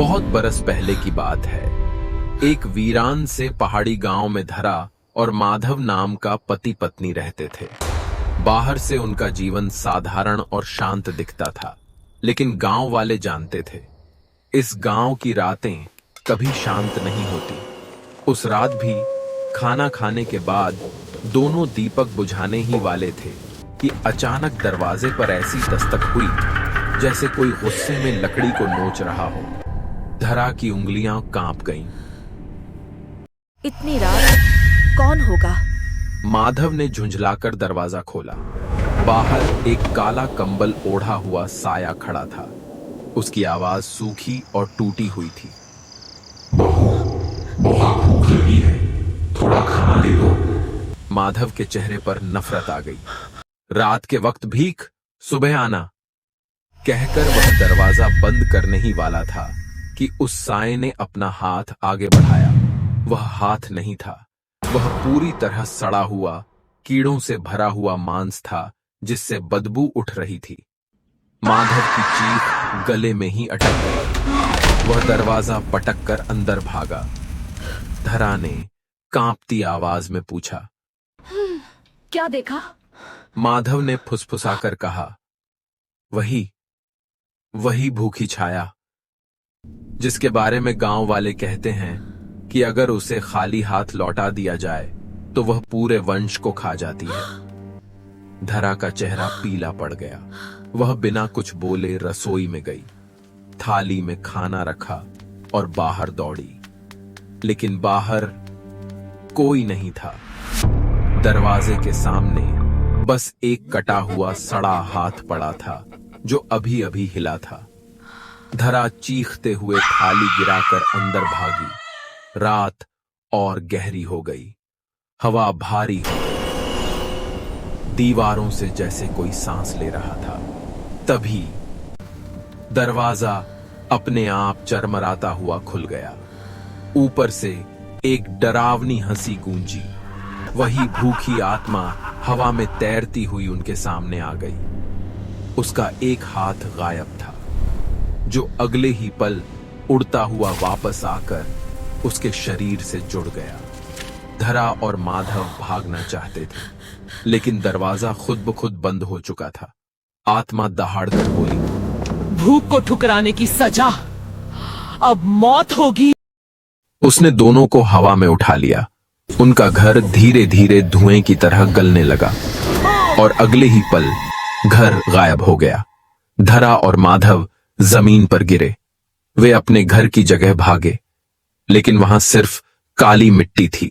बहुत बरस पहले की बात है। एक वीरान से पहाड़ी गांव में धरा और माधव नाम का पति पत्नी रहते थे। बाहर से उनका जीवन साधारण और शांत दिखता था, लेकिन गांव वाले जानते थे इस गांव की रातें कभी शांत नहीं होती। उस रात भी खाना खाने के बाद दोनों दीपक बुझाने ही वाले थे कि अचानक दरवाजे पर ऐसी दस्तक हुई जैसे कोई गुस्से में लकड़ी को नोच रहा हो। धरा की उंगलियां कांप गईं। इतनी रात कौन होगा? माधव ने झुंझलाकर दरवाजा खोला। बाहर एक काला कंबल ओढ़ा हुआ साया खड़ा था। उसकी आवाज सूखी और टूटी हुई थी। बहुत भूख लगी है, थोड़ा खाना दे दो। माधव के चेहरे पर नफरत आ गई। रात के वक्त भीख, सुबह आना, कहकर वह दरवाजा बंद करने ही वाला था कि उस साये ने अपना हाथ आगे बढ़ाया। वह हाथ नहीं था, वह पूरी तरह सड़ा हुआ, कीड़ों से भरा हुआ मांस था जिससे बदबू उठ रही थी। माधव की चीख गले में ही अटक गई। वह दरवाजा पटक कर अंदर भागा। धरा ने कांपती आवाज में पूछा, क्या देखा? माधव ने फुसफुसाकर कहा, वही भूखी छाया जिसके बारे में गांव वाले कहते हैं कि अगर उसे खाली हाथ लौटा दिया जाए तो वह पूरे वंश को खा जाती है। धरा का चेहरा पीला पड़ गया। वह बिना कुछ बोले रसोई में गई, थाली में खाना रखा और बाहर दौड़ी, लेकिन बाहर कोई नहीं था। दरवाजे के सामने बस एक कटा हुआ सड़ा हाथ पड़ा था जो अभी अभी हिला था। धरा चीखते हुए थाली गिराकर अंदर भागी। रात और गहरी हो गई। हवा भारी हो गई। दीवारों से जैसे कोई सांस ले रहा था। तभी दरवाजा अपने आप चरमराता हुआ खुल गया। ऊपर से एक डरावनी हंसी गूंजी। वही भूखी आत्मा हवा में तैरती हुई उनके सामने आ गई। उसका एक हाथ गायब था, जो अगले ही पल उड़ता हुआ वापस आकर उसके शरीर से जुड़ गया। धरा और माधव भागना चाहते थे, लेकिन दरवाजा खुद ब खुद बंद हो चुका था। आत्मा दहाड़कर बोली, भूख को ठुकराने की सजा अब मौत होगी। उसने दोनों को हवा में उठा लिया। उनका घर धीरे धीरे धुएं की तरह गलने लगा और अगले ही पल घर गायब हो गया। धरा और माधव जमीन पर गिरे। वे अपने घर की जगह भागे, लेकिन वहां सिर्फ काली मिट्टी थी।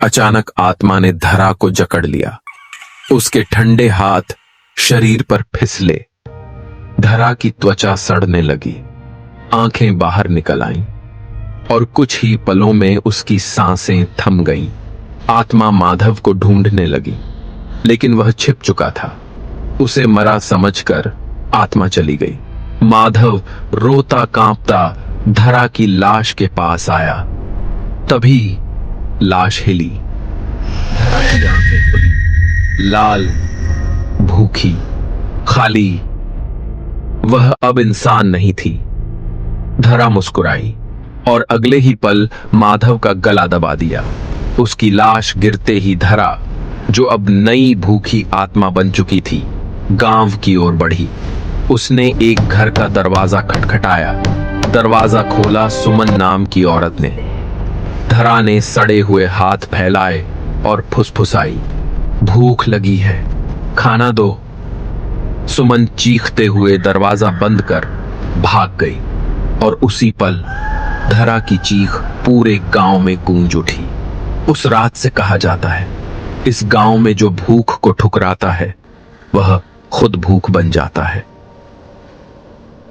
अचानक आत्मा ने धरा को जकड़ लिया। उसके ठंडे हाथ शरीर पर फिसले। धरा की त्वचा सड़ने लगी, आंखें बाहर निकल आईं और कुछ ही पलों में उसकी सांसें थम गईं। आत्मा माधव को ढूंढने लगी, लेकिन वह छिप चुका था। उसे मरा समझकर आत्मा चली गई। माधव रोता कांपता धरा की लाश के पास आया। तभी लाश हिली। धरा की आंखें खुली, लाल, भूखी, खाली। वह अब इंसान नहीं थी। धरा मुस्कुराई और अगले ही पल माधव का गला दबा दिया। उसकी लाश गिरते ही धरा, जो अब नई भूखी आत्मा बन चुकी थी, गांव की ओर बढ़ी। उसने एक घर का दरवाजा खटखटाया। दरवाजा खोला सुमन नाम की औरत ने। धरा ने सड़े हुए हाथ फैलाए और फुसफुसाई, भूख लगी है, खाना दो। सुमन चीखते हुए दरवाजा बंद कर भाग गई और उसी पल धरा की चीख पूरे गांव में गूंज उठी। उस रात से कहा जाता है, इस गांव में जो भूख को ठुकराता है वह खुद भूख बन जाता है।